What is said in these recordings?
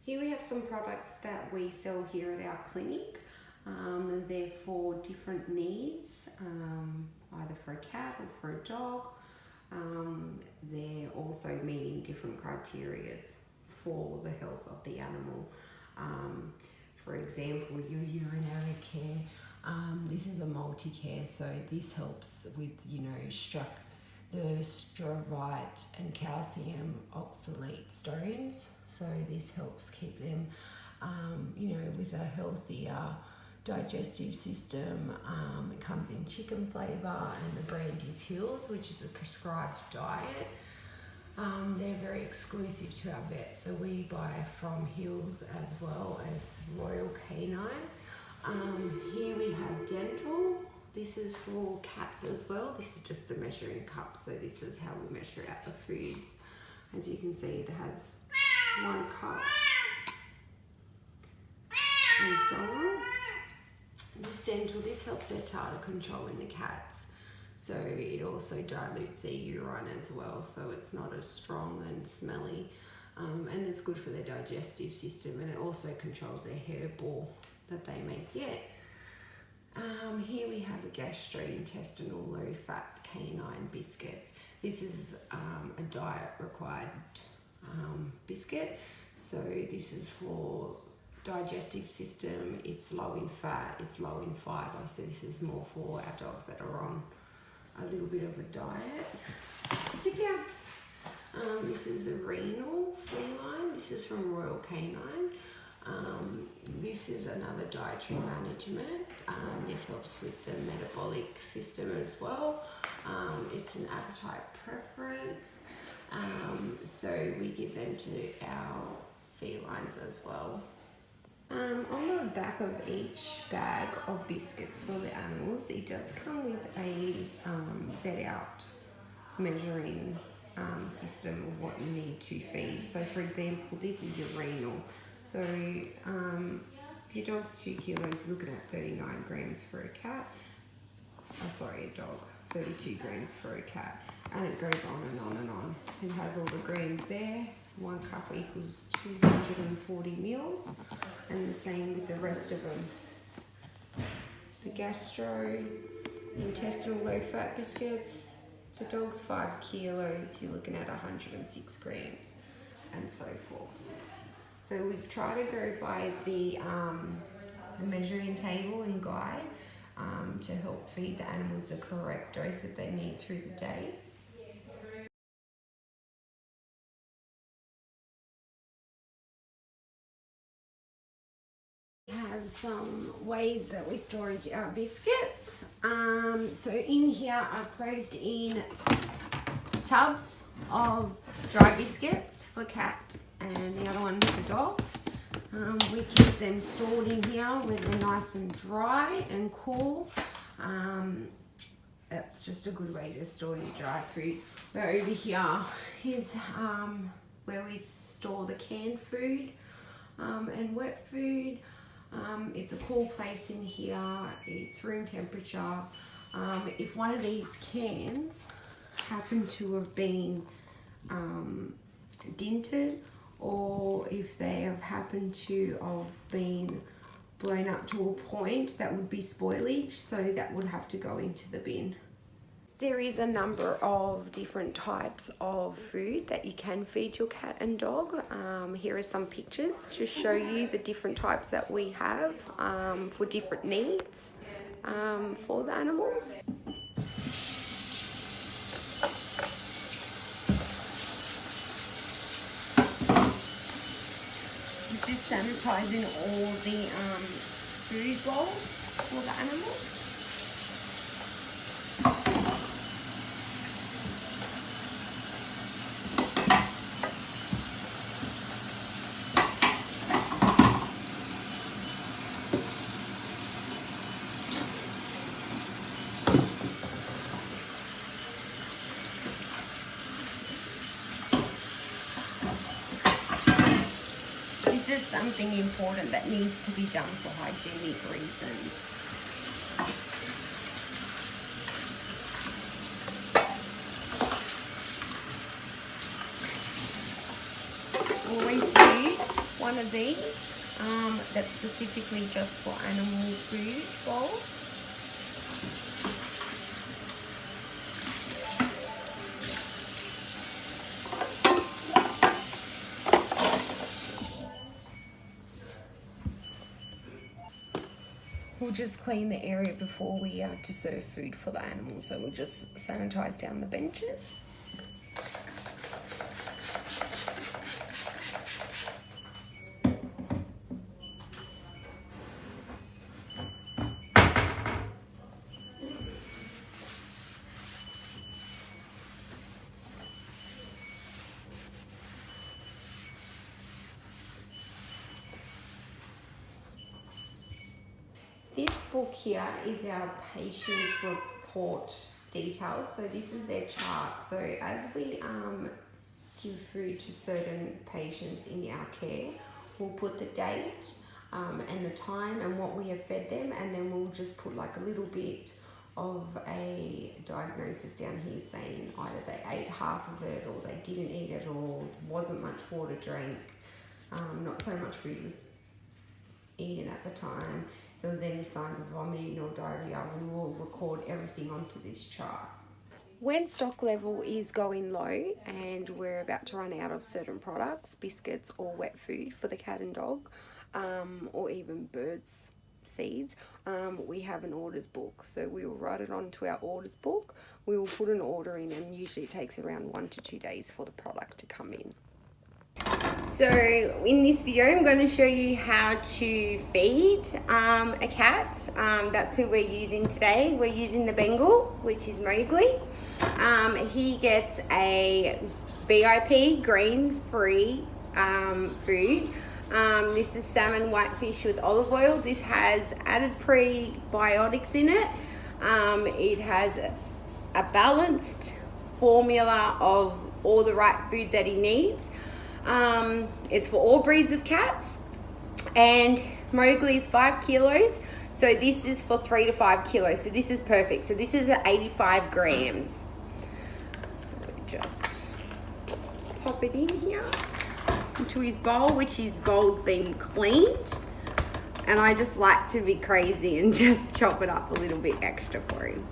Here we have some products that we sell here at our clinic. They're for different needs, either for a cat or for a dog. They're also meeting different criteria for the health of the animal. For example, your urinary care. This is a multi-care, so this helps with, the struvite and calcium oxalate stones. So this helps keep them, with a healthier digestive system. It comes in chicken flavour, and the brand is Hills, which is a prescribed diet. They're very exclusive to our vet, so we buy from Hills as well as Royal Canine. Here we have Dental. This is for cats as well. This is just a measuring cup, so this is how we measure out the foods. As you can see, it has 1 cup and so on. This Dental, this helps their tartar control in the cats. So it also dilutes their urine as well, so it's not as strong and smelly. And it's good for their digestive system, and it also controls their hairball that they may get. Here we have a gastrointestinal low-fat canine biscuits. This is a diet-required biscuit. So this is for digestive system. It's low in fat, it's low in fibre. So this is more for our dogs that are on a little bit of a diet. Get down. This is the renal feline. This is from Royal Canine. This is another dietary management. This helps with the metabolic system as well. It's an appetite preference. So we give them to our felines as well. On the back of each bag of biscuits for the animals, it does come with a set out measuring system of what you need to feed. So for example, this is your renal. So if your dog's 2 kilos, you're looking at 39 grams for a cat. A dog, 32 grams for a cat. And it goes on and on and on. It has all the grams there. 1 cup equals 240 mils. And the same with the rest of them. The gastrointestinal low-fat biscuits, the dog's 5 kilos, you're looking at 106 grams, and so forth. So we try to go by the measuring table and guide to help feed the animals the correct dose that they need through the day. We have some ways that we store our biscuits. So in here are closed in tubs of dry biscuits for cat and the other one for dogs. We keep them stored in here where they're nice and dry and cool. That's just a good way to store your dry food. Where over here is where we store the canned food and wet food. It's a cool place in here. It's room temperature. If one of these cans happen to have been dented, or if they have happened to have been blown up to a point, that would be spoilage, so that would have to go into the bin. There is a number of different types of food that you can feed your cat and dog. Here are some pictures to show you the different types that we have for different needs for the animals. Just sanitizing all the food bowls for the animals. This is something important that needs to be done for hygienic reasons. Always use one of of these that's specifically just for animal food bowls. We'll just clean the area before we to serve food for the animals, so we'll just sanitize down the benches. This book here is our patient report details. So this is their chart. So as we give food to certain patients in our care, we'll put the date and the time and what we have fed them, and then we'll just put like a little bit of a diagnosis down here saying either they ate half of it or they didn't eat it or wasn't much water drank, not so much food was eaten at the time. So if there's any signs of vomiting or diarrhea, we will record everything onto this chart. When stock level is going low and we're about to run out of certain products, biscuits or wet food for the cat and dog, or even birds seeds, we have an orders book. So we will write it onto our orders book. We will put an order in, and usually it takes around 1 to 2 days for the product to come in. So in this video I'm going to show you how to feed a cat. That's who we're using today. We're using the Bengal, which is Mowgli. He gets a BIP grain-free food. This is salmon whitefish with olive oil. This has added prebiotics in it. It has a balanced formula of all the right foods that he needs. It's for all breeds of cats, and Mowgli is 5 kilos, so this is for 3 to 5 kilos, so this is perfect. So this is at 85 grams. Just pop it in here into his bowl, which his bowl's been cleaned, and I just like to be crazy and just chop it up a little bit extra for him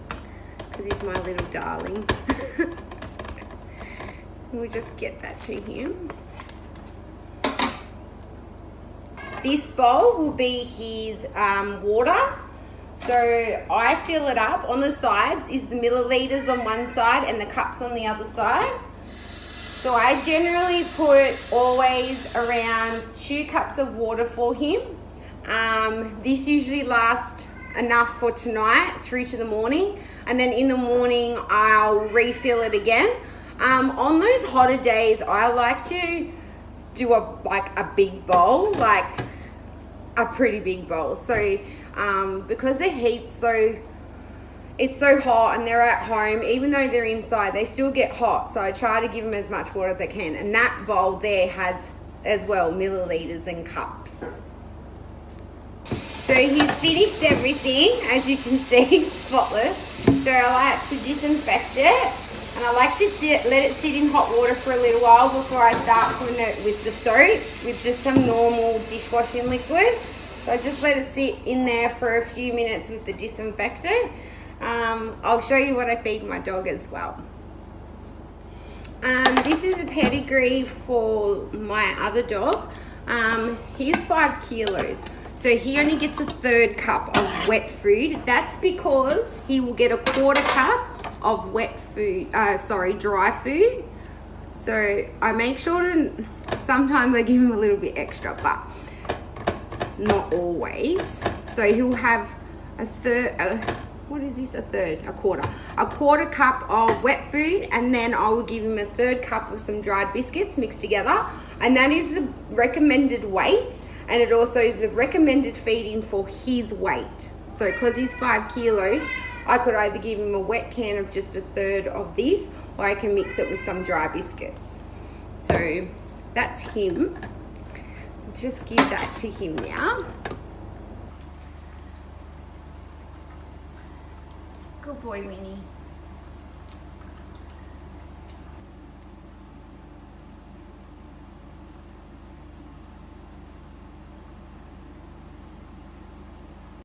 because he's my little darling. We'll just get that to him. This bowl will be his water. So I fill it up. On the sides is the milliliters on one side and the cups on the other side. So I generally put always around 2 cups of water for him. This usually lasts enough for tonight through to the morning. And then in the morning, I'll refill it again. On those hotter days, I like to do a big bowl, like a pretty big bowl. So because the heat's it's so hot and they're at home, even though they're inside, they still get hot. So I try to give them as much water as I can. And that bowl there has as well milliliters and cups. So he's finished everything, as you can see, spotless. So I like to disinfect it. And I like to let it sit in hot water for a little while before I start putting it with the soap, with just some normal dishwashing liquid. So I just let it sit in there for a few minutes with the disinfectant. I'll show you what I feed my dog as well. This is a pedigree for my other dog. He's 5 kilos. So he only gets a 1/3 cup of wet food. That's because he will get a 1/4 cup of dry food. So I make sure to, sometimes I give him a little bit extra, but not always. So he'll have a quarter cup of wet food, and then I will give him a 1/3 cup of some dried biscuits mixed together. And that is the recommended weight, and it also is the recommended feeding for his weight. So because he's 5 kilos, I could either give him a wet can of just a 1/3 of this, or I can mix it with some dry biscuits. So that's him. Just give that to him now. Good boy, Winnie.